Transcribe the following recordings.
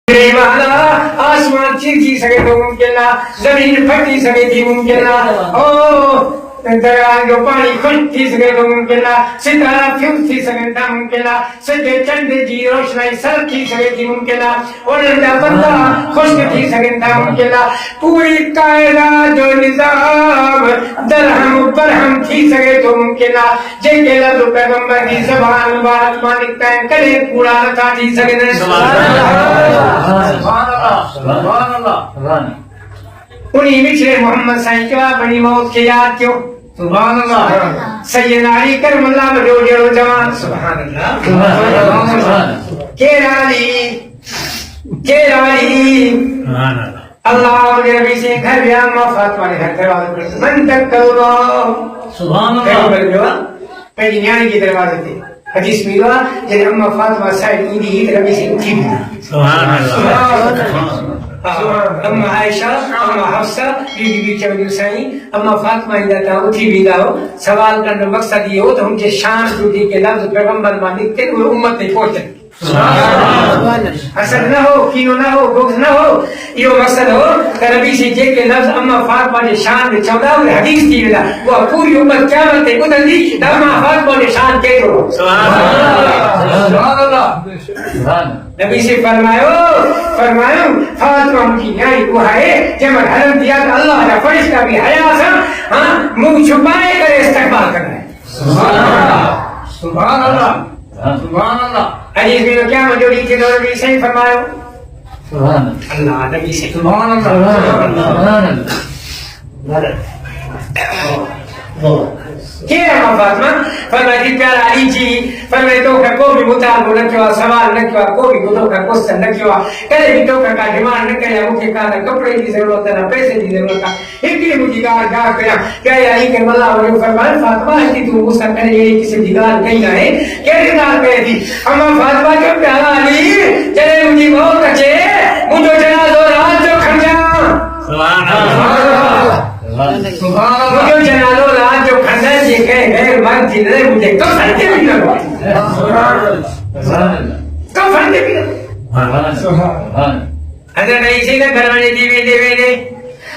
والا آسمان چیخ سکے تو ممکن نہ، زمین پھٹ سکے تھی ممکن نہ، او دریا جو پانی کھل تھی سکے تو ممکن نہ، ستارہ فیوز تھی سکے تھا ممکن نہ، سجے چند جی روشنائی سر تھی سکے تھی ممکن نہ، اور انڈا بندہ خشک تھی سکے تھا ممکن نہ، پوری کائنات جو نظام درہم برہم تھی سکے تو ممکن نہ، جن کے لفظ پیغمبر کی زبان مبارک مانکتا ہے کلے پورا نہ تھی سکے تھے. سبحان اللہ. انہی بچھڑے محمد سائیں کیوں اپنی موت کے یاد کیوں؟ سبحان اللہ. سیدنا علی کرم اللہ بجو جڑو جوان. سبحان اللہ. کیرالی اللہ نے نبی سے گھر گیا اما فاطمہ نے گھر دروازے پر من تک کرو. سبحان اللہ. پہلی نیانی کی دروازے تھے. حدیث میں ہوا جب اما فاطمہ سائڈ ایندی ہی نبی سے اٹھی بھی. سبحان اللہ. اما عائشہ اما حفصہ بی چودھری سائیں اما فاطمہ اندتا اٹھی بھی داؤ سوال کرنے مقصد یہ ہو تو ہم کے شان جوڑی کے لفظ پیغمبر مان لکھتے وہ امت نہیں پہنچتے. حسد نہ ہو، کینو نہ ہو، بغض نہ ہو، یہ مقصد ہو کہ نبی سے جے کے لفظ اما فاطمہ نے شان میں چودہ ہوئے حدیث تھی ویلا وہ پوری امت قیامت تے بدل دی اما فاطمہ نے شان کے تو سبحان اللہ. نبی سے فرمایا فاطمہ کی نیاری وہ ہے جب حرم دیا تو اللہ کا فرشتہ بھی حیا سے منہ چھپائے کر استقبال کر رہا ہے. سبحان اللہ. سبحان اللہ. حدیث میں کیا مجھوڑی کے دور بھی صحیح فرمایا سبحان اللہ نبی سے. سبحان اللہ. کیا ہے فاطمہ؟ فرمایا کہ پیارا علی جی فرمایا تو کا کوئی مطالبہ نہ کیا، سوال نہ کیا، کوئی تو کا کوشچن نہ کیا، کدے بھی تو کا ڈیمانڈ نہ کریا، مجھے کہا کپڑے کی ضرورت ہے نہ پیسے کی ضرورت ہے، ایک بھی مجھے گار کریا. کیا علی کے مولا نے فرمایا فاطمہ ہے کہ تو غصہ کرے یہ کسی دیگار کہیں نہ ہے کیا دیگار کرے تھی. اما فاطمہ جو پیارا علی چلے مجھے بہت اچھے مجھے جنازہ رات جو کھڑ جا. سبحان اللہ. سبحان اللہ. مجھے جنازہ رات جو کھڑ جا یہ کہ غیر مرد تھی نہ مجھے تو سنتے بھی نہ ہو. سبحان اللہ. تو سنتے بھی نہ سبحان. حضرت عیسی کا گھرانے دیوے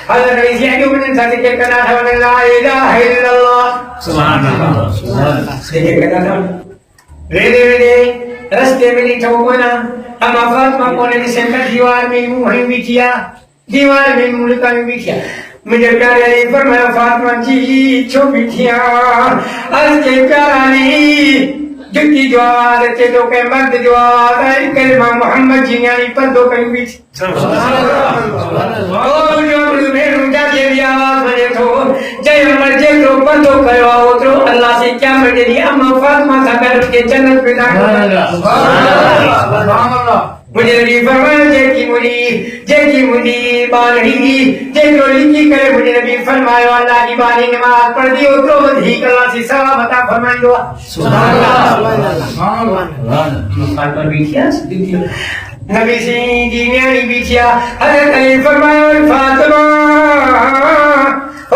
حضرت عیسی کے اوپر ساتھ کے کہنا تھا لا الہ الا اللہ. سبحان اللہ. سبحان اللہ. یہ کہنا تھا رے رستے میں نہیں ٹھوکو نا. اما فاطمہ کو نے سے دیوار میں منہ بھی کیا، دیوار میں ملکا بھی کیا. مجھے پیارے علی فرمایا فاطمہ جی چھو بٹھیا از کے پیارا علی جتی جوار تے تو کہ مرد جوار ہے کلمہ محمد جی یعنی پردو کہیں بیچ. سبحان اللہ. اور جو میرے جاتے بھی آواز بنے تو جے ہمر جے تو پردو کرو اترو اللہ سے کیا مجھے اما فاطمہ تھا کر کے جنت پیدا کر. سبحان اللہ. مجھے نبی فرمایا جے کی منی بالڑی جے کو لکھی کرے مجھے نبی فرمایا اللہ کی بانی نماز پڑھ دی اترو ودھی اللہ سے ثواب عطا فرمائیں دعا. سبحان اللہ. سبحان اللہ. فاطمہ بیٹھیا نبی سے نیانی بیٹھیا. حضرت علی فرمایا فاطمہ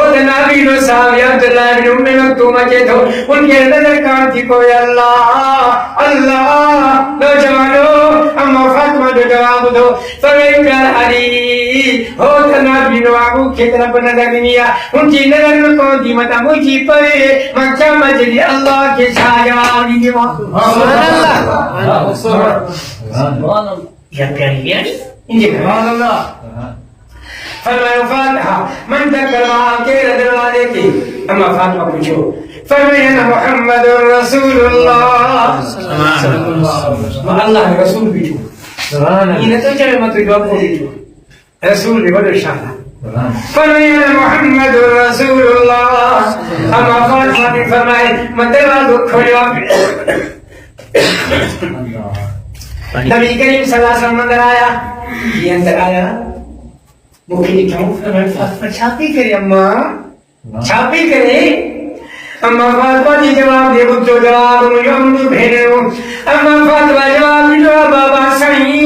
اور نبی نو صاحب عبداللہ بن ام مکتوم کے تو ان کے نظر کان تھی کوئی اللہ اللہ نوجوانو اما فاطمہ جو جواب دو فرمایا پیارا علی ہو نبی نو آگو کی طرف نظر دنیا ان کی نظر میں کون دی متا مجھے پڑے مکہ مجلی اللہ کے شاہ دی سبحان اللہ. یا پیاری یعنی انجھے سبحان اللہ. فرمایا فاتحہ من تکرما کے دروازے کی. اما فاطمہ پوچھو فرمایا محمد رسول اللہ. اللہ رسول بیٹھو یہ تو چلے مت جواب کو بیٹھو رسول بھی بڑے شان. فرمایا محمد رسول اللہ. اما فاطمہ نے فرمایا میں دروازہ کھولیا. نبی کریم صلی اللہ علیہ وسلم اندر آیا. یہ اندر آیا مکھی لکھاؤں فرمایا چھاپی کرے اماں چھاپی کرے. اما فاطمہ جی جواب دے بچو جواب مجھے امدو بھیڑے ہوں. اما فاطمہ جواب جو بابا سہی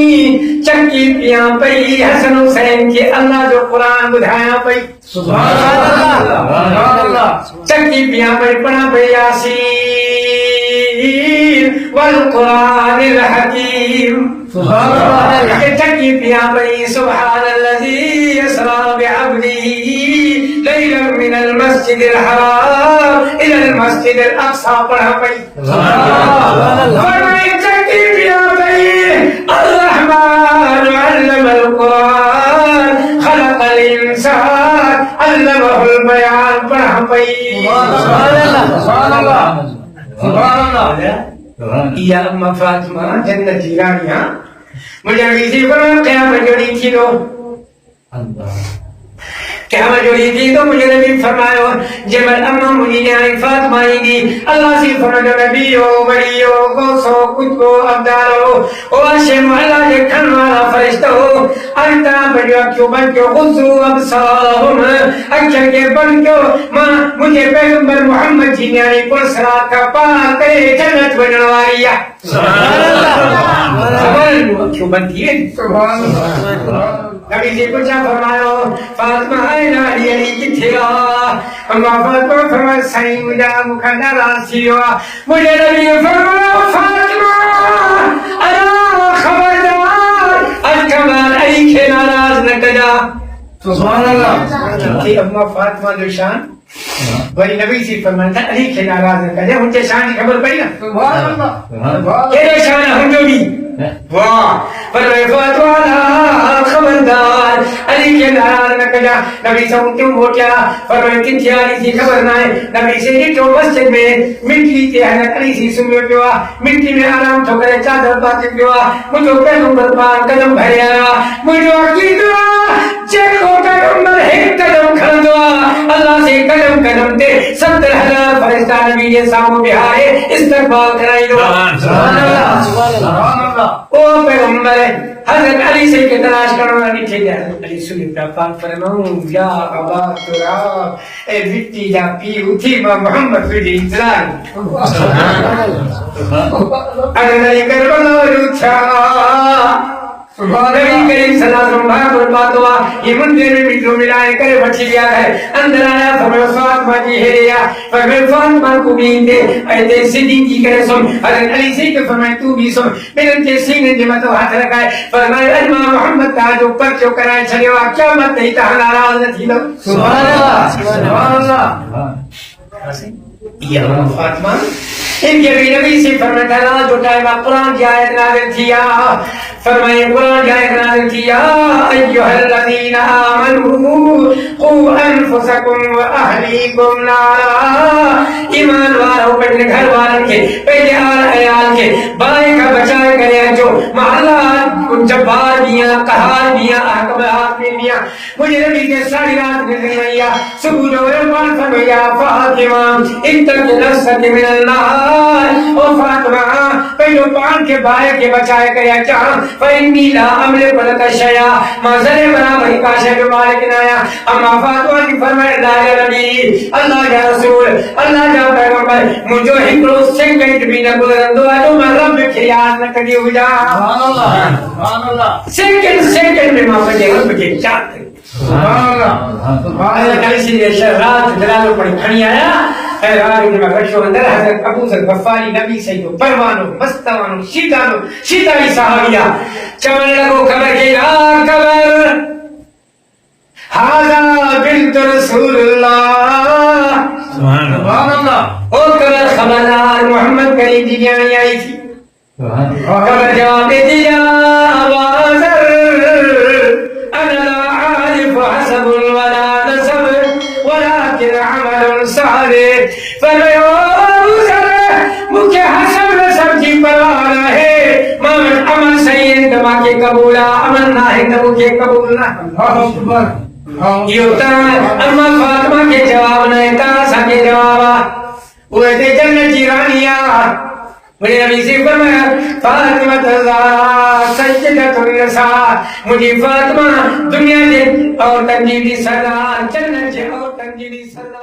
چکی پیاں پئی حسن حسین کے اللہ جو قرآن بدھایا پئی. سبحان اللہ. چکی پیاں پئی پڑھا پئی یاسین الياسين والقرآن الحكيم. سبحان اللہ. تکی پیا بھائی سبحان الذي يسرى بعبده ليلا من المسجد الحرام الى المسجد الاقصى. پڑھا بھائی فرمائے تکی پیا بھائی الرحمن علم القرآن خلق الانسان علمه البيان. پڑھا بھائی سبحان اللہ. سبحان اللہ. یا اما فاطمہ جنت کی رانیاں مجھے کسی پر قیامت جوڑی تھی تو قیامت جوڑی تھی تو مجھے نبی فرمایا جبل اما مجھے آئی فاطمہ ہی دی اللہ سے فرمایا نبی ہو بڑی ہو گوسو کچھ کو ابدال ہو او عاشم اللہ کے کھن والا فرشتہ ہو انتا بڑی اکیو بن کیو خضرو ابصارہم اکھر کے بن کیو مجھے پیغمبر محمد جی نے آئی پر سرات کا پاک کرے جنت بنواریا. سبحان اللہ. سبحان کیوں بنتی ہے؟ سبحان اللہ. نبی سے پوچھا فرمایا فاطمہ ہے ناری علی کتھے گا؟ اما فاطمہ فرمایا سائیں مجھا مکھا ناراض تھی ہوا. مجھے نبی فرمایا فاطمہ ارا خبردار آج کمال علی کے ناراض نہ کجا. سبحان اللہ. کتھی اما فاطمہ جو شان وہی نبی سے فرمایا تھا علی کے ناراض نہ کجا. ان کے شان کی خبر پڑی نا. سبحان اللہ. یہ شان ہم جو بھی واہ پر فاطمہ خبردار علی کے ناراض نہ کجا. نبی سے ان کیوں بوٹیا فرمایا کتھی علی کی خبر نہ ہے. نبی سے یہ تو مسجد میں مٹی تے حضرت علی سے سنو پیوا مٹی میں آرام تو کرے چادر پاتے پیوا مجھے پیغمبر پاک قدم بھرے آیا مجھے عقیدہ چیکو پیغمبر ایک قدم کھڑ دعا اللہ سے قدم قدم تے 70,000 فرشتہ نبی کے سامنے بہائے استقبال کرائی دو. سبحان اللہ. سبحان اللہ. او پیغمبر حضرت علی سے کے تلاش کرنا نہیں ٹھیک ہے. حضرت علی سنتا پاک فرماؤں یا ابا تراب اے ویٹی جا پی اٹھی ما محمد فی اسلام. حضرت علی کربلا اٹھا نبی کریم صلی اللہ علیہ وسلم بھاگ بات ہوا یہ مندر میں مٹرو ملائے کرے بچی گیا ہے. اندر آیا فرمایا فاطمہ جی ہے ریا فرمایا فاطمہ کو بھی دے ایتے صدیق کی کرے سن. حضرت علی سے کہ فرمایا تو بھی سن میرے تے سینے دے مت ہاتھ لگائے فرمایا اجما محمد کا جو پرچو کرائے چھڑے وا قیامت نہیں تا ناراض نہ تھی. سبحان اللہ. سبحان اللہ. یا فاطمہ ان کے بھی نبی سے فرمایا تھا جو ٹائم قرآن کی آیت نازل کیا فرمائے قرآن کی آیت نازل کیا ایھا الذین آمنوا قوا انفسکم واہلیکم نارا. ایمان والوں اپنے گھر والوں کے پہلے عیال کے بائیں کا بچائے کرے جو محلات جبار دیاں قہار دیاں احکامات میں دیاں. مجھے نبی کے ساری رات نظر آیا صبح جو قرآن فرمایا فاطمہ اتق نفسک من النار. او فاطمہ پہلو پان کے بائے کے بچائے کریا چاہاں فإنی لا عمل بلک شیا مازر برابر کا شے مالک نایا. اما فاطمہ کی فرمائے لا نبی اللہ یا رسول اللہ یا پیغمبر مجھے ہکڑو سیکنڈ بھی نہ گزرندو جو میں رب کے یاد نہ کری ہو جا. سبحان اللہ. سبحان اللہ. سیکنڈ میں ماں بجے رب کے چاہتے. سبحان اللہ. سبحان اللہ اللہ. کسی نے رات جلالو پڑی کھڑی آیا راوی نے مغرشو اندر حضرت ابو ذر غفاری نبی سے جو پروانو مستوانو شیطانی صحابیہ چمن لگو خبر کے خبر حاضر بنت رسول اللہ. سبحان اللہ. او خبردار محمد کریم دنیا میں آئی تھی. خبر جواب دیا ابا ذر انا لا عارف حسب ولا نسب ولكن عمل صالح. مجھے حسب نسب کی پرواہ نہ ہے مگر عمل صحیح دما کے قبول عمل نہ ہے تو کے قبول نہ. یہ ہوتا ہے اما فاطمہ کے جواب نہ تا سکے جواب وہ تے جنت کی رانیاں. مجھے نبی سے فرمایا فاطمہ الزہرا سیدۃ النساء مجھے فاطمہ دنیا کے اور تنجیدی سردار جنت کے اور تنجیدی سردار